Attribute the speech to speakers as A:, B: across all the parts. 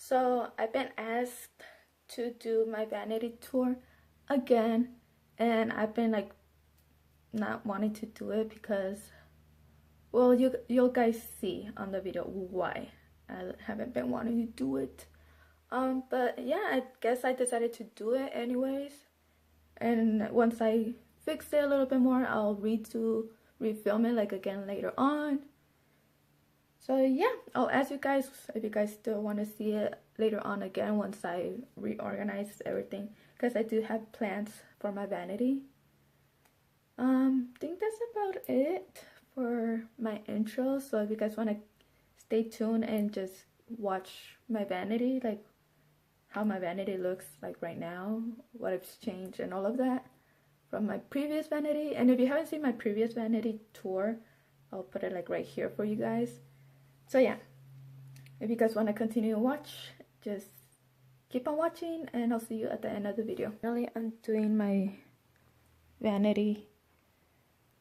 A: So I've been asked to do my vanity tour again, and I've been like not wanting to do it because, well, you'll guys see on the video why I haven't been wanting to do it. But yeah, I guess I decided to do it anyways, and once I fix it a little bit more, I'll refilm it like again later on. So yeah, I'll ask you guys if you guys still want to see it later on again once I reorganize everything, because I do have plans for my vanity. Think that's about it for my intro. So if you guys want to stay tuned and just watch my vanity, like how my vanity looks like right now, what it's changed and all of that from my previous vanity. And if you haven't seen my previous vanity tour, I'll put it like right here for you guys. So yeah, if you guys want to continue to watch, just keep on watching and I'll see you at the end of the video. Finally, I'm doing my vanity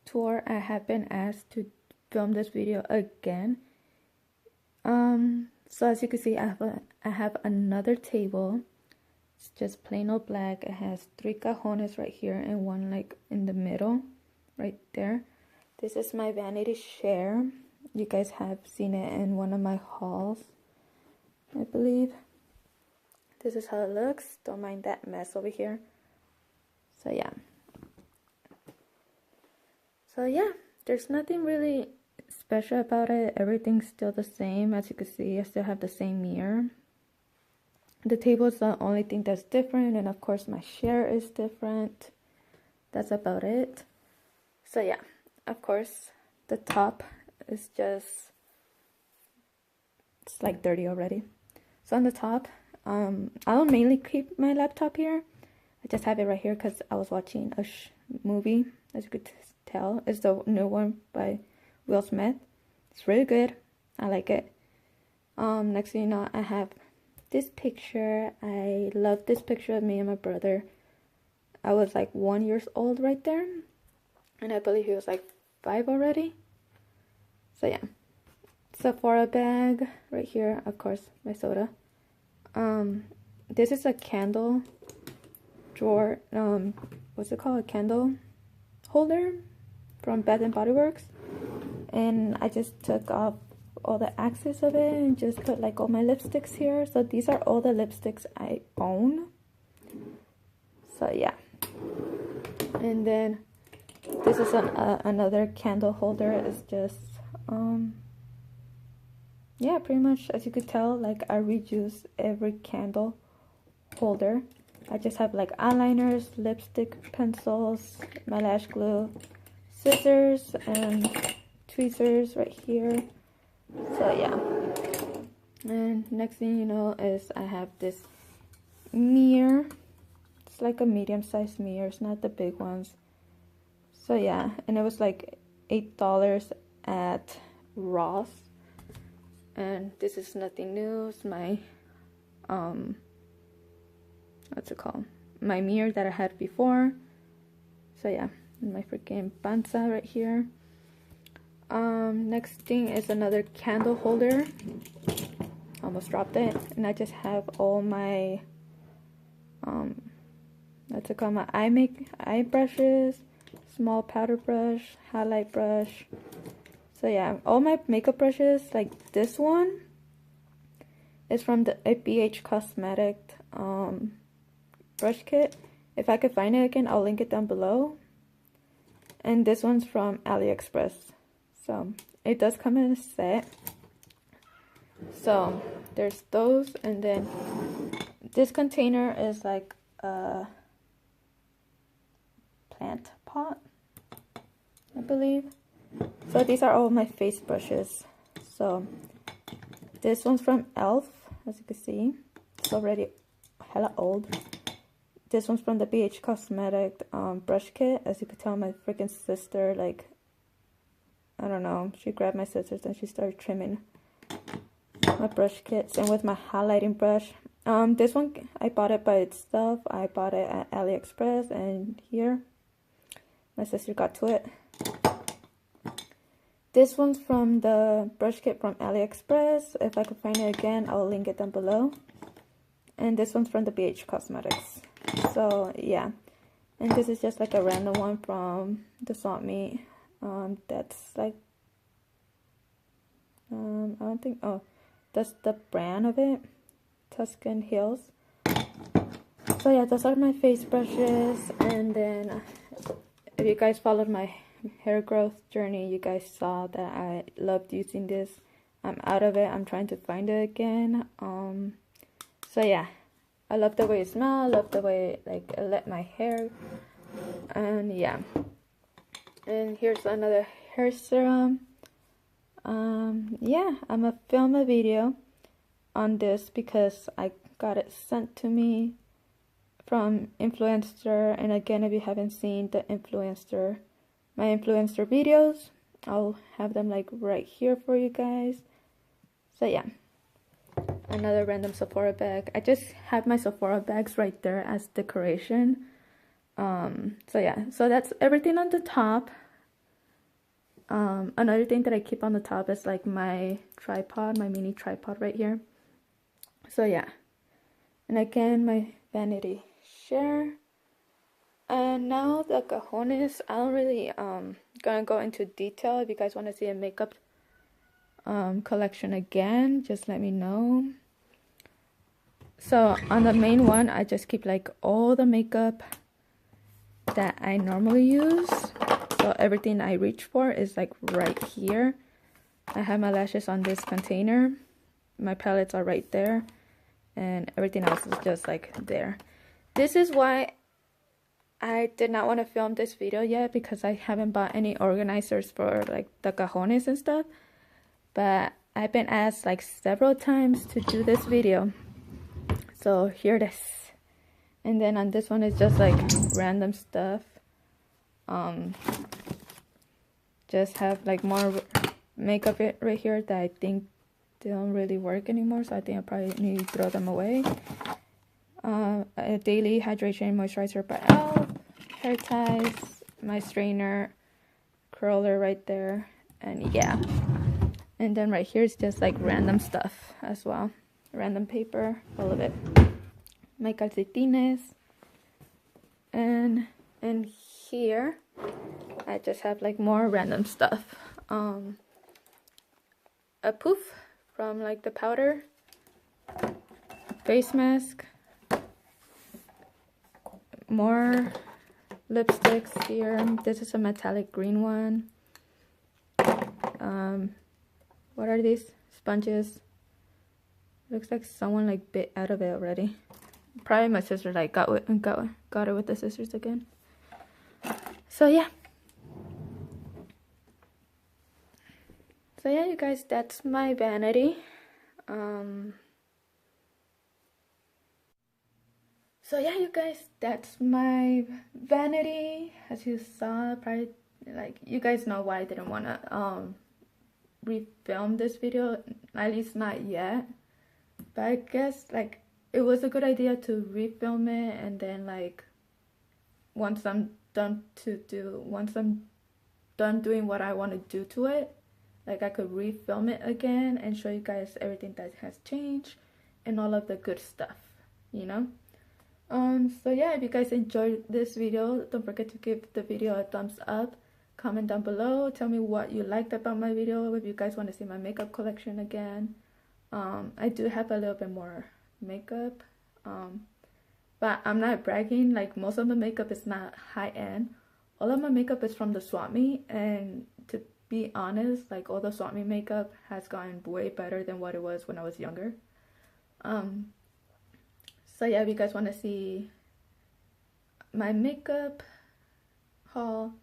A: tour. I have been asked to film this video again. So as you can see, I have another table. It's just plain old black. It has 3 cajones right here and one like in the middle right there. This is my vanity chair. You guys have seen it in one of my hauls, I believe. This is how it looks. Don't mind that mess over here. So yeah, there's nothing really special about it. Everything's still the same. As you can see, I still have the same mirror. The table is the only thing that's different, and of course my chair is different. That's about it. So yeah, of course the top is just, it's like dirty already. So on the top, I'll mainly keep my laptop here. I just have it right here because I was watching a movie, as you could tell. It's the new one by Will Smith. It's really good. I like it. Next thing you know, I have this picture. I love this picture of me and my brother. I was like 1 year old right there, and I believe he was like 5 already. So yeah, Sephora bag right here, of course, my soda. This is a candle drawer, what's it called, a candle holder from Bath and Body Works, and I just took off all the axes of it and just put like all my lipsticks here. So these are all the lipsticks I own. So yeah, and then this is another candle holder. It's just yeah, pretty much, as you could tell, like I reuse every candle holder. I just have like eyeliners, lipstick, pencils, my lash glue, scissors, and tweezers right here. So yeah, and next thing you know is I have this mirror. It's like a medium-sized mirror. It's not the big ones. So yeah, and it was like $8 at Ross. And this is nothing new. It's my what's it called, my mirror that I had before. So yeah, my freaking panza right here. Next thing is another candle holder. Almost dropped it. And I just have all my what's it called, my eye brushes, small powder brush, highlight brush. So yeah, all my makeup brushes, like this one is from the BH Cosmetic brush kit. If I could find it again, I'll link it down below. And this one's from AliExpress. So it does come in a set. So there's those, and then this container is like a plant pot, I believe. So these are all my face brushes. So this one's from e.l.f., as you can see. It's already hella old. This one's from the BH Cosmetic brush kit. As you can tell, my freaking sister, like, I don't know, she grabbed my scissors and she started trimming my brush kits. And with my highlighting brush, this one I bought it by itself. I bought it at AliExpress, and here my sister got to it. This one's from the brush kit from AliExpress. If I could find it again, I'll link it down below. and this one's from the BH Cosmetics. So yeah, and this is just like a random one from the Swap Meet. That's like I don't think, oh, that's the brand of it, Tuscan Hills. So yeah, those are my face brushes. And then if you guys followed my hair growth journey, you guys saw that I loved using this. I'm out of it. I'm trying to find it again. So yeah, I love the way it smells. I love the way like it let my hair. And yeah, and here's another hair serum. Yeah, I'm gonna film a video on this because I got it sent to me from influencer. And again, if you haven't seen the influencer, my influencer videos, I'll have them like right here for you guys. So yeah, another random Sephora bag. I just have my Sephora bags right there as decoration. So yeah, so that's everything on the top. Another thing that I keep on the top is like my tripod, my mini tripod right here. So yeah, and again, my vanity share. And now the cajones, I don't really gonna go into detail. If you guys want to see a makeup collection again, just let me know. So on the main one, I just keep like all the makeup that I normally use. So everything I reach for is like right here. I have my lashes on this container. My palettes are right there. And everything else is just like there. This is why I did not want to film this video yet, because I haven't bought any organizers for like the cajones and stuff. But I've been asked like several times to do this video. So here it is. And then on this one is just like random stuff. Just have like more makeup right here that I think they don't really work anymore, so I think I probably need to throw them away. A daily hydration moisturizer by Elf, hair ties, my strainer, curler right there, and yeah. And then right here is just like random stuff as well, random paper, all of it. My calcetines, and here I just have like more random stuff. A poof from like the powder, face mask, more lipsticks here. This is a metallic green one. What are these? Sponges. Looks like someone like bit out of it already. Probably my sister like got it with the scissors again. So yeah. So yeah, you guys, that's my vanity. So yeah, you guys, that's my vanity. As you saw, probably like you guys know why I didn't want to refilm this video, at least not yet. But I guess like it was a good idea to refilm it, and then like once I'm done doing what I want to do to it, like I could refilm it again and show you guys everything that has changed and all of the good stuff, you know. So yeah, if you guys enjoyed this video, don't forget to give the video a thumbs up. Comment down below, tell me what you liked about my video, if you guys want to see my makeup collection again. I do have a little bit more makeup, but I'm not bragging. Like most of the makeup is not high-end. All of my makeup is from the Swap Meet, and to be honest, like all the Swap Meet makeup has gotten way better than what it was when I was younger. So yeah, if you guys want to see my makeup haul,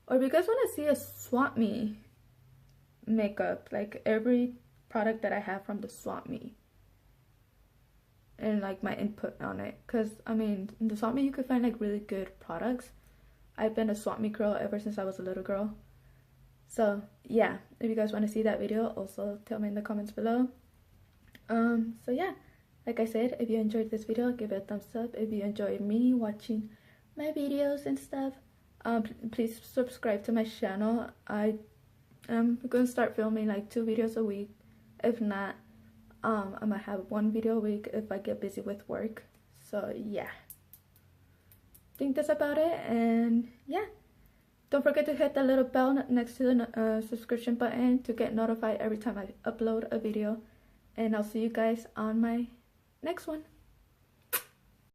A: or if you guys want to see a Swap Meet makeup, like every product that I have from the Swap Meet, and like my input on it, because I mean in the Swap Meet you could find like really good products. I've been a Swap Meet girl ever since I was a little girl. So yeah, if you guys want to see that video, also tell me in the comments below. So yeah, like I said, if you enjoyed this video, give it a thumbs up. If you enjoyed me watching my videos and stuff, please subscribe to my channel. I am going to start filming like 2 videos a week, if not I might have one video a week if I get busy with work. So yeah, I think that's about it. And yeah, don't forget to hit the little bell next to the subscription button to get notified every time I upload a video. And I'll see you guys on my next one.